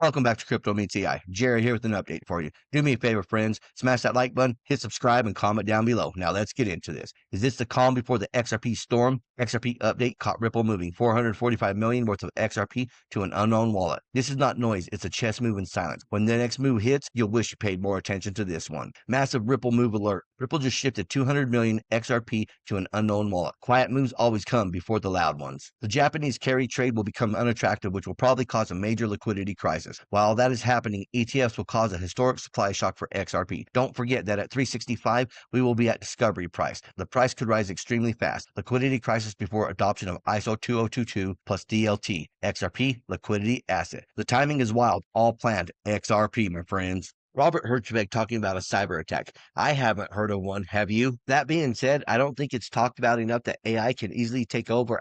Welcome back to Crypto Meets AI. Jerry here with an update for you. Do me a favor, friends. Smash that like button, hit subscribe, and comment down below. Now let's get into this. Is this the calm before the XRP storm? XRP update caught Ripple moving 445 million worth of XRP to an unknown wallet. This is not noise. It's a chess move in silence. When the next move hits, you'll wish you paid more attention to this one. Massive Ripple move alert. Ripple just shifted 200 million XRP to an unknown wallet. Quiet moves always come before the loud ones. The Japanese carry trade will become unattractive, which will probably cause a major liquidity crisis. While that is happening, ETFs will cause a historic supply shock for XRP. Don't forget that at 365, we will be at discovery price. The price could rise extremely fast. Liquidity crisis before adoption of ISO20022 plus DLT. XRP, liquidity asset. The timing is wild. All planned. XRP, my friends. Robert Herjavec talking about a cyber attack. I haven't heard of one, have you? That being said, I don't think it's talked about enough that AI can easily take over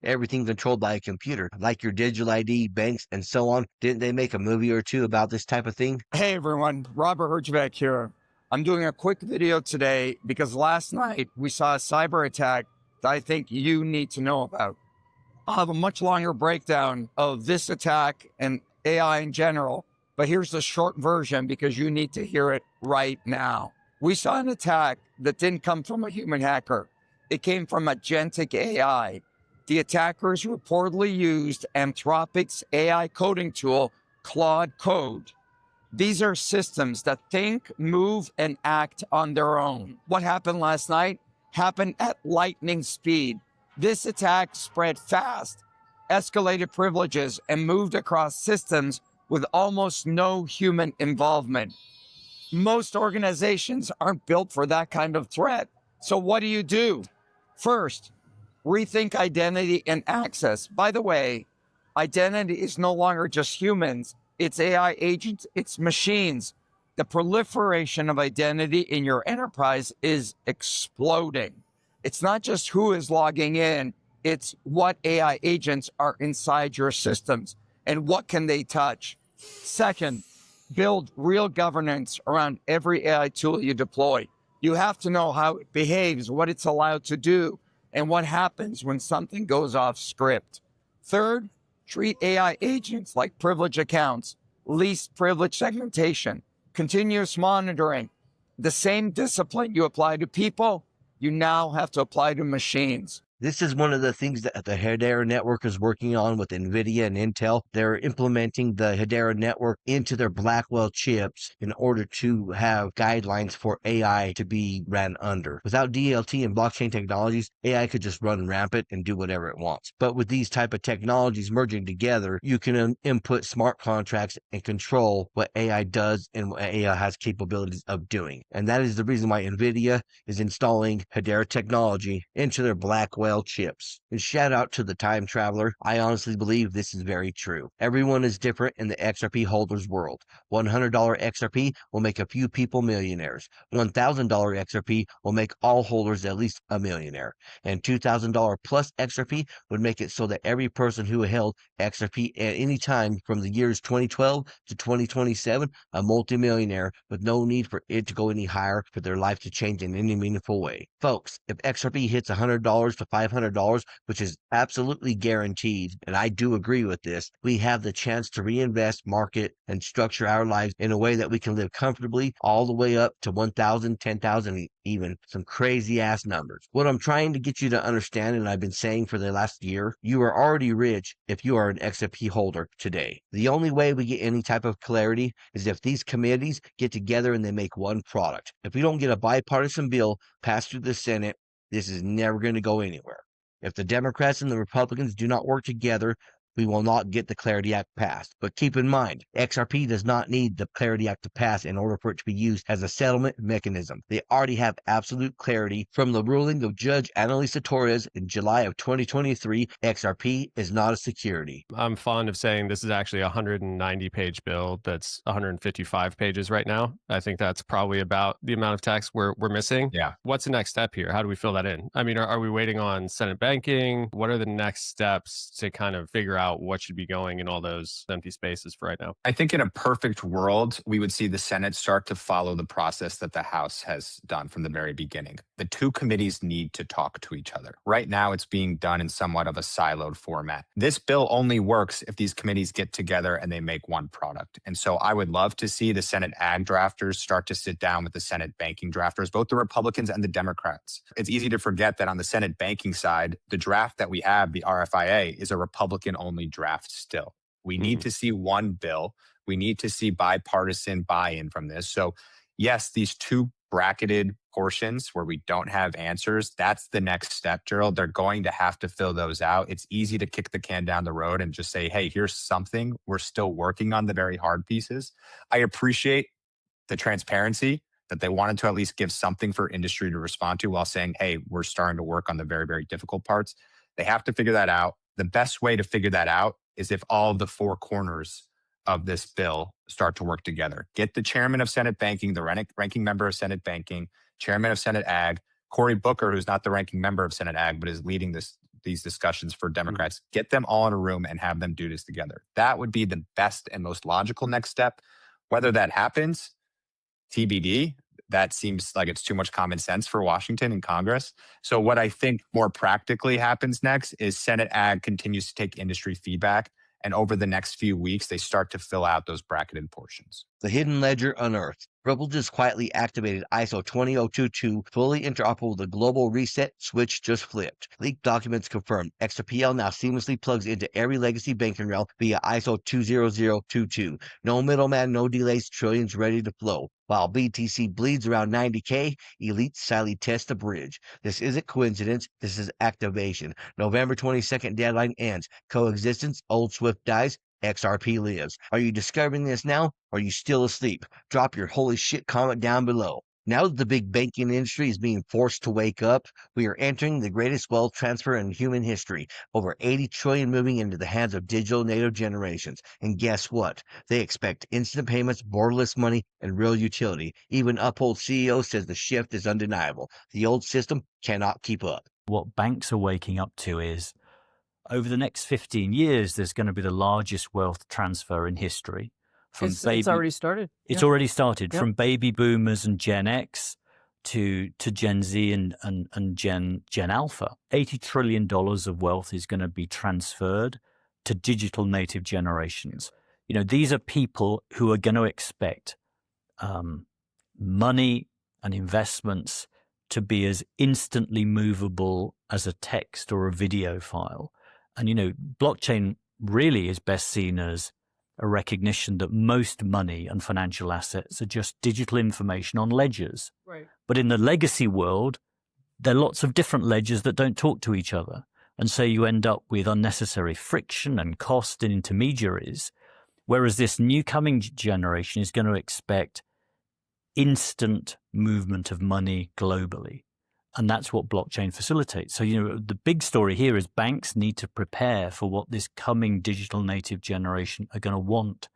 everything controlled by a computer, like your digital ID, banks, and so on. Didn't they make a movie or two about this type of thing? Hey everyone, Robert Herjavec here. I'm doing a quick video today because last night we saw a cyber attack that I think you need to know about. I'll have a much longer breakdown of this attack and AI in general, but here's the short version because you need to hear it right now. We saw an attack that didn't come from a human hacker. It came from agentic AI. The attackers reportedly used Anthropic's AI coding tool, Claude Code. These are systems that think, move, and act on their own. What happened last night happened at lightning speed. This attack spread fast, escalated privileges, and moved across systems with almost no human involvement. Most organizations aren't built for that kind of threat. So what do? First, rethink identity and access. By the way, identity is no longer just humans. It's AI agents, it's machines. The proliferation of identity in your enterprise is exploding. It's not just who is logging in, it's what AI agents are inside your systems and what can they touch. Second, build real governance around every AI tool you deploy. You have to know how it behaves, what it's allowed to do, and what happens when something goes off script. Third, treat AI agents like privilege accounts, least privilege segmentation, continuous monitoring. The same discipline you apply to people, you now have to apply to machines. This is one of the things that the Hedera network is working on with NVIDIA and Intel. They're implementing the Hedera network into their Blackwell chips in order to have guidelines for AI to be ran under. Without DLT and blockchain technologies, AI could just run rampant and do whatever it wants. But with these type of technologies merging together, you can input smart contracts and control what AI does and what AI has capabilities of doing. And that is the reason why NVIDIA is installing Hedera technology into their Blackwell chips. And shout out to the time traveler. I honestly believe this is very true. Everyone is different in the XRP holders world. $100 XRP will make a few people millionaires. $1,000 XRP will make all holders at least a millionaire. And $2,000 plus XRP would make it so that every person who held XRP at any time from the years 2012 to 2027, a multimillionaire with no need for it to go any higher for their life to change in any meaningful way. Folks, if XRP hits $100 to $500, which is absolutely guaranteed, and I do agree with this, we have the chance to reinvest, market, and structure our lives in a way that we can live comfortably all the way up to 1,000, 10,000, even some crazy ass numbers. What I'm trying to get you to understand, and I've been saying for the last year, you are already rich if you are an XRP holder today. The only way we get any type of clarity is if these committees get together and they make one product. If we don't get a bipartisan bill passed through the Senate, this is never going to go anywhere. If the Democrats and the Republicans do not work together, we will not get the Clarity Act passed. But keep in mind, XRP does not need the Clarity Act to pass in order for it to be used as a settlement mechanism. They already have absolute clarity from the ruling of Judge Annalisa Torres in July of 2023. XRP is not a security. I'm fond of saying this is actually a 190-page bill that's 155 pages right now. I think that's probably about the amount of text we're missing. Yeah. What's the next step here? How do we fill that in? I mean, are we waiting on Senate banking? What are the next steps to kind of figure out out what should be going in all those empty spaces for right now? I think in a perfect world, we would see the Senate start to follow the process that the House has done from the very beginning. The two committees need to talk to each other. Right now, it's being done in somewhat of a siloed format. This bill only works if these committees get together and they make one product. And so I would love to see the Senate ag drafters start to sit down with the Senate banking drafters, both the Republicans and the Democrats. It's easy to forget that on the Senate banking side, the draft that we have, the RFIA, is a Republican-only draft still. We need to see one bill. We need to see bipartisan buy-in from this. So yes, these two bracketed portions where we don't have answers, that's the next step, Gerald. They're going to have to fill those out. It's easy to kick the can down the road and just say, hey, here's something. We're still working on the very hard pieces. I appreciate the transparency that they wanted to at least give something for industry to respond to while saying, hey, we're starting to work on the very, very difficult parts. They have to figure that out. The best way to figure that out is if all of the four corners of this bill start to work together. Get the chairman of Senate Banking, the ranking member of Senate Banking, chairman of Senate Ag, Cory Booker, who's not the ranking member of Senate Ag, but is leading these discussions for Democrats. Get them all in a room and have them do this together. That would be the best and most logical next step. Whether that happens, TBD. That seems like it's too much common sense for Washington and Congress. So what I think more practically happens next is Senate Ag continues to take industry feedback. And over the next few weeks, they start to fill out those bracketed portions. The hidden ledger unearthed. Ripple just quietly activated ISO20022, fully interoperable with the global reset switch just flipped. Leaked documents confirmed. XRPL now seamlessly plugs into every legacy banking rail via ISO20022. No middleman, no delays, trillions ready to flow. While BTC bleeds around 90K, elites sadly test the bridge. This isn't coincidence, this is activation. November 22nd deadline ends. Coexistence, old Swift dies, XRP lives. Are you discovering this now? Or are you still asleep? Drop your holy shit comment down below. Now that the big banking industry is being forced to wake up, we are entering the greatest wealth transfer in human history. Over 80 trillion moving into the hands of digital native generations. And guess what? They expect instant payments, borderless money, and real utility. Even Uphold CEO says the shift is undeniable. The old system cannot keep up. What banks are waking up to is, over the next 15 years, there's going to be the largest wealth transfer in history. It's already started. It's already started. From baby boomers and Gen X to Gen Z and Gen Alpha. $80 trillion of wealth is going to be transferred to digital native generations. You know, these are people who are going to expect money and investments to be as instantly movable as a text or a video file. And, you know, blockchain really is best seen as a recognition that most money and financial assets are just digital information on ledgers. Right. But in the legacy world, there are lots of different ledgers that don't talk to each other. And so you end up with unnecessary friction and cost and intermediaries. Whereas this new coming generation is going to expect instant movement of money globally. And that's what blockchain facilitates. So, you know, the big story here is banks need to prepare for what this coming digital native generation are going to want,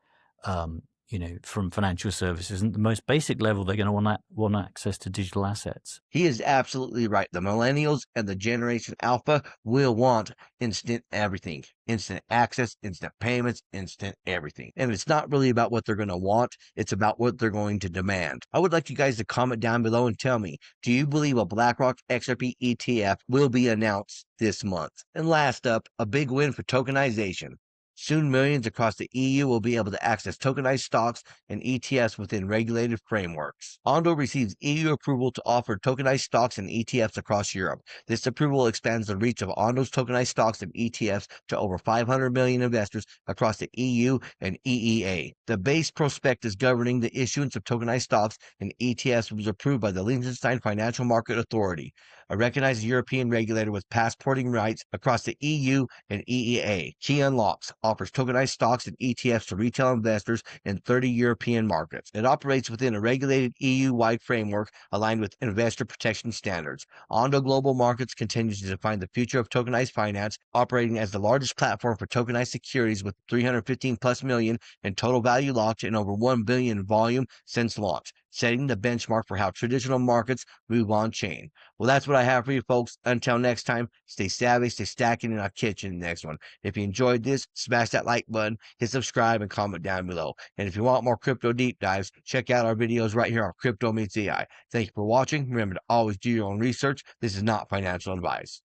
you know, from financial services. And at the most basic level, they're going to want access to digital assets. He is absolutely right. The millennials and the Generation Alpha will want instant everything. Instant access, instant payments, instant everything. And it's not really about what they're going to want. It's about what they're going to demand. I would like you guys to comment down below and tell me, do you believe a BlackRock XRP ETF will be announced this month? And last up, a big win for tokenization. Soon, millions across the EU will be able to access tokenized stocks and ETFs within regulated frameworks. Ondo receives EU approval to offer tokenized stocks and ETFs across Europe. This approval expands the reach of Ondo's tokenized stocks and ETFs to over 500 million investors across the EU and EEA. The base prospectus governing the issuance of tokenized stocks and ETFs was approved by the Liechtenstein Financial Market Authority, a recognized European regulator with passporting rights across the EU and EEA. Key Unlocks offers tokenized stocks and ETFs to retail investors in 30 European markets. It operates within a regulated EU-wide framework aligned with investor protection standards. Ondo Global Markets continues to define the future of tokenized finance, operating as the largest platform for tokenized securities with 315 plus million in total value locked and over 1 billion in volume since launch. setting the benchmark for how traditional markets move on chain. Well, that's what I have for you folks. Until next time, stay savvy, stay stacking, and I'll catch you in the next one. If you enjoyed this, smash that like button, hit subscribe, and comment down below. And if you want more crypto deep dives, check out our videos right here on Crypto Meets AI. Thank you for watching. Remember to always do your own research. This is not financial advice.